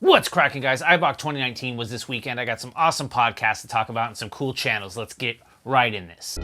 What's cracking, guys? Eibach 2019 was this weekend. I got some awesome podcasts to talk about and some cool channels. Let's get right in this.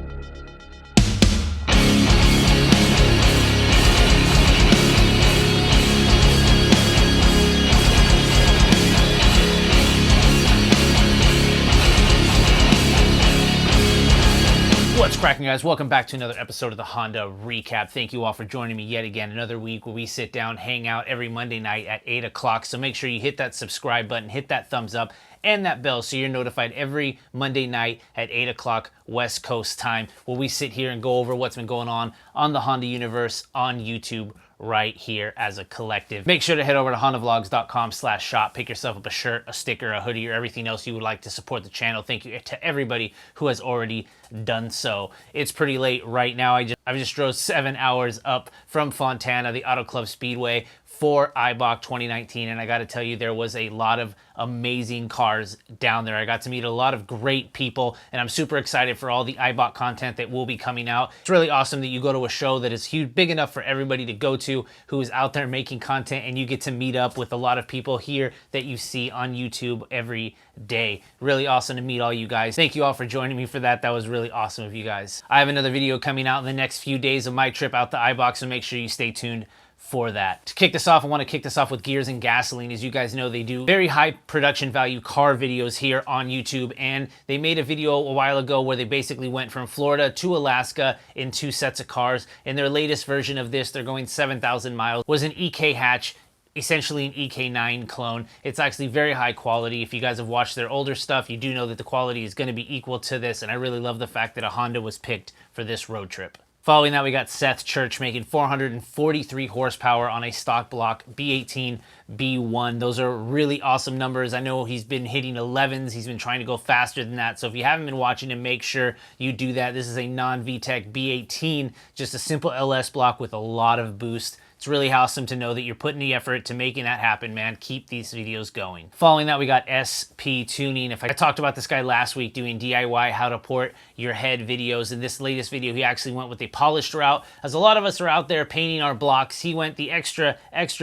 What's cracking, guys? Welcome back to another episode of the Honda Recap. Thank you all for joining me yet again. Another week where we sit down, hang out every Monday night at 8 o'clock. So make sure you hit that subscribe button, hit that thumbs up, and that bell so you're notified every Monday night at 8 o'clock West Coast time, where we sit here and go over what's been going on the Honda universe on YouTube right here as a collective. Make sure to head over to Thehondavlogs.com/shop. Pick yourself up a shirt, a sticker, a hoodie, or everything else you would like to support the channel. Thank you to everybody who has already done so. It's pretty late right now. I just drove 7 hours up from Fontana, the Auto Club Speedway, for Eibach 2019, and I got to tell you, there was a lot of amazing cars down there. I got to meet a lot of great people, and I'm super excited for all the Eibach content that will be coming out. It's really awesome that you go to a show that is huge, big enough for everybody to go to, who is out there making content, and you get to meet up with a lot of people here that you see on YouTube every day. Really awesome to meet all you guys. Thank you all for joining me for that. That was really awesome of you guys. I have another video coming out in the next few days of my trip out to Eibach, so make sure you stay tuned for that. To kick this off, I want to kick this off with Gears and Gasoline. As you guys know, they do very high production value car videos here on YouTube, and they made a video a while ago where they basically went from Florida to Alaska in 2 sets of cars. In their latest version of this, they're going 7,000 miles, was an EK hatch, essentially an EK9 clone. It's actually very high quality. If you guys have watched their older stuff, you do know that the quality is going to be equal to this, and I really love the fact that a Honda was picked for this road trip. Following that, we got SethChurch making 443 horsepower on a stock block B18 B1. Those are really awesome numbers. I know he's been hitting 11s. He's been trying to go faster than that. So if you haven't been watching him, make sure you do that. This is a non-VTEC B18, just a simple LS block with a lot of boost. It's really awesome to know that you're putting the effort to making that happen, man. Keep these videos going. Following that, we got SPTuning. I talked about this guy last week doing DIY how to port your head videos. In this latest video, he actually went with a polished route. As a lot of us are out there painting our blocks, he went the extra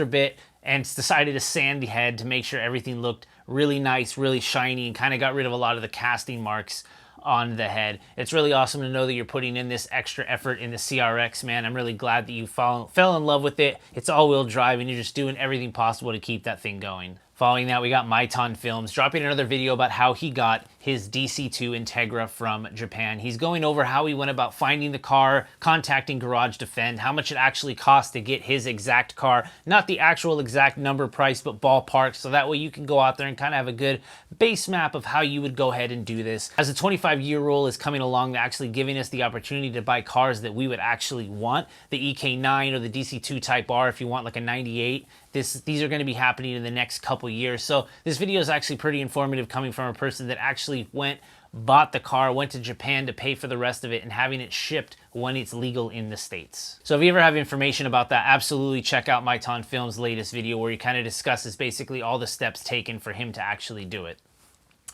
bit and decided to sand the head to make sure everything looked really nice, really shiny, and kind of got rid of a lot of the casting marks on the head. It's really awesome to know that you're putting in this extra effort in the CRX, man. I'm really glad that you fell in love with it. It's all-wheel drive, and you're just doing everything possible to keep that thing going. Following that, we got Miton Films dropping another video about how he got his DC2 Integra from Japan. He's going over how he went about finding the car, contacting Garage Defend, how much it actually cost to get his exact car, not the actual exact number price, but ballpark, so that way you can go out there and kind of have a good base map of how you would go ahead and do this. As the 25-year rule is coming along, they're actually giving us the opportunity to buy cars that we would actually want, the EK9 or the DC2 Type R if you want like a 98. These are going to be happening in the next couple years. So this video is actually pretty informative, coming from a person that actually bought the car, went to Japan to pay for the rest of it, and having it shipped when it's legal in the States. So if you ever have information about that, absolutely check out Miton Films' latest video where he kind of discusses basically all the steps taken for him to actually do it.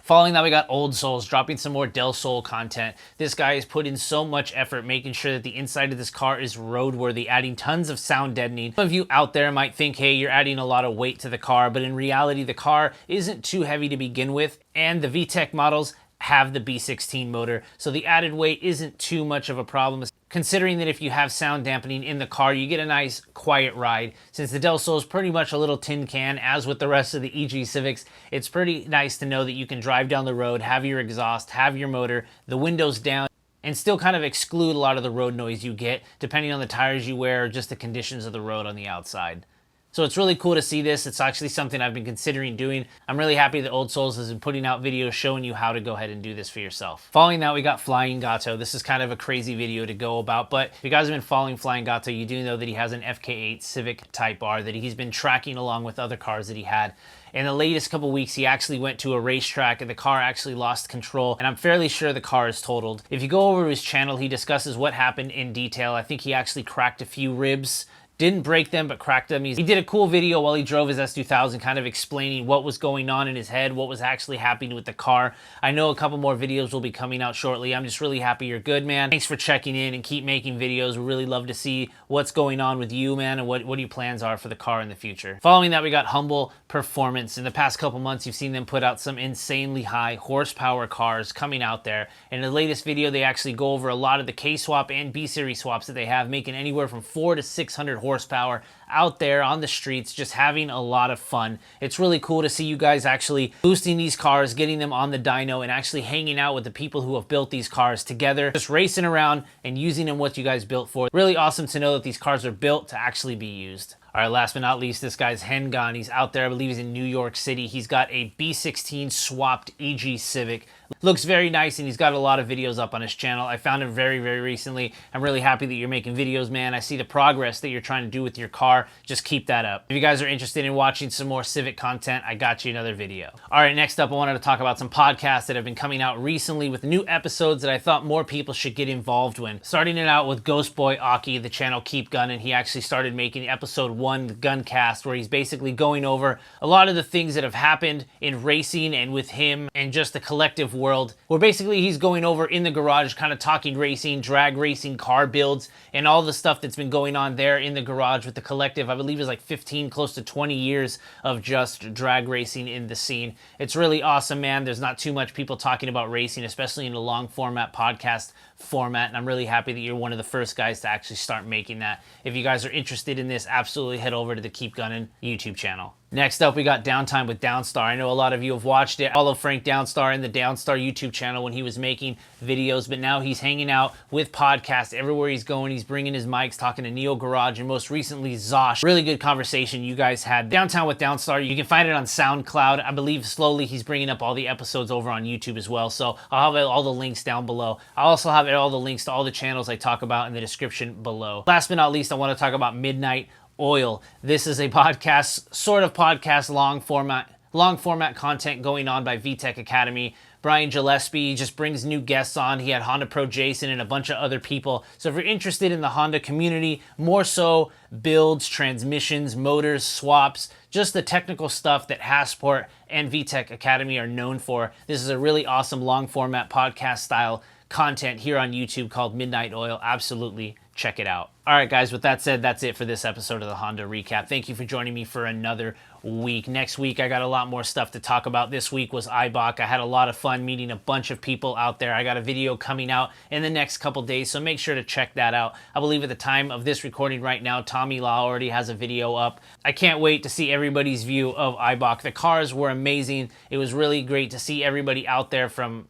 Following that, we got Old Souls dropping some more Del Sol content. This guy has put in so much effort making sure that the inside of this car is roadworthy, adding tons of sound deadening. Some of you out there might think, hey, you're adding a lot of weight to the car, but in reality, the car isn't too heavy to begin with, and the VTEC models have the B16 motor, so the added weight isn't too much of a problem, considering that if you have sound dampening in the car, you get a nice quiet ride. Since the Del Sol is pretty much a little tin can, as with the rest of the EG Civics, it's pretty nice to know that you can drive down the road, have your exhaust, have your motor, the windows down, and still kind of exclude a lot of the road noise you get, depending on the tires you wear or just the conditions of the road on the outside. So it's really cool to see this. It's actually something I've been considering doing. I'm really happy that Old Souls has been putting out videos showing you how to go ahead and do this for yourself. Following that, we got FlyinGato. This is kind of a crazy video to go about, but if you guys have been following FlyinGato, you do know that he has an FK8 Civic Type R that he's been tracking along with other cars that he had. In the latest couple weeks, he actually went to a racetrack and the car actually lost control, and I'm fairly sure the car is totaled. If you go over to his channel, he discusses what happened in detail. I think he actually cracked a few ribs Didn't break them, but cracked them. He did a cool video while he drove his S2000, kind of explaining what was going on in his head, what was actually happening with the car. I know a couple more videos will be coming out shortly. I'm just really happy you're good, man. Thanks for checking in and keep making videos. We really love to see what's going on with you, man, and what your plans are for the car in the future. Following that, we got Humble Performance. In the past couple months, you've seen them put out some insanely high horsepower cars coming out there. In the latest video, they actually go over a lot of the K-swap and B-series swaps that they have, making anywhere from 400 to 600 horsepower out there on the streets, just having a lot of fun. It's really cool to see you guys actually boosting these cars, getting them on the dyno, and actually hanging out with the people who have built these cars together, just racing around and using them what you guys built for. Really awesome to know that these cars are built to actually be used. All right, last but not least, this guy's HenGon. He's out there, I believe he's in New York City. He's got a B16 swapped EG Civic. Looks very nice, and he's got a lot of videos up on his channel. I found him very, very recently. I'm really happy that you're making videos, man. I see the progress that you're trying to do with your car. Just keep that up. If you guys are interested in watching some more Civic content, I got you another video. All right, next up, I wanted to talk about some podcasts that have been coming out recently with new episodes that I thought more people should get involved with. Starting it out with Ghost Boy Aki, the channel KeepGunnin. He actually started making episode 1, the Guncast, where he's basically going over a lot of the things that have happened in racing and with him and just the collective world, where basically he's going over in the garage, kind of talking racing, drag racing, car builds, and all the stuff that's been going on there in the garage with the collective. I believe it's like 15, close to 20 years of just drag racing in the scene. It's really awesome, man. There's not too much people talking about racing, especially in a long format podcast format, and I'm really happy that you're one of the first guys to actually start making that. If you guys are interested in this, absolutely head over to the KeepGunnin YouTube channel. Next up, we got Downtime with Downstar. I know a lot of you have watched it. Follow Frank Downstar in the Downstar YouTube channel when he was making videos, but now he's hanging out with podcasts everywhere he's going. He's bringing his mics, talking to Neo Garage, and most recently Zosh. Really good conversation you guys had. Downtime with Downstar, you can find it on SoundCloud. I believe slowly he's bringing up all the episodes over on YouTube as well, so I'll have all the links down below. I'll also have all the links to all the channels I talk about in the description below. Last but not least, I want to talk about Midnight Oil. This is a podcast, sort of podcast, long format content going on by VTech Academy. Brian Gillespie just brings new guests on. He had Honda Pro Jason and a bunch of other people. So if you're interested in the Honda community, more so builds, transmissions, motors, swaps, just the technical stuff that Hassport and VTech Academy are known for, this is a really awesome long format podcast style content here on YouTube called Midnight Oil. Absolutely check it out. All right, guys, with that said, that's it for this episode of the Honda Recap. Thank you for joining me for another week. Next week, I got a lot more stuff to talk about. This week was Eibach. I had a lot of fun meeting a bunch of people out there. I got a video coming out in the next couple days, so make sure to check that out. I believe at the time of this recording right now, Tommy Law already has a video up. I can't wait to see everybody's view of Eibach. The cars were amazing. It was really great to see everybody out there from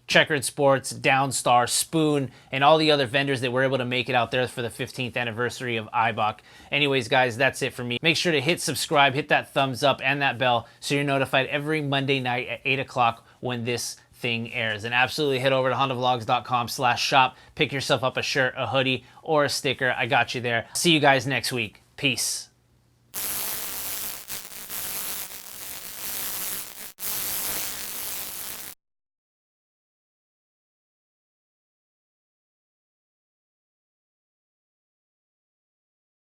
Checkered Sports, Downstar, Spoon, and all the other vendors that were able to make it out there for the 15th anniversary of Eibach. Anyways, guys, that's it for me. Make sure to hit subscribe, hit that thumbs up and that bell so you're notified every Monday night at 8 o'clock when this thing airs. And absolutely head over to HondaVlogs.com/shop. Pick yourself up a shirt, a hoodie, or a sticker. I got you there. See you guys next week. Peace.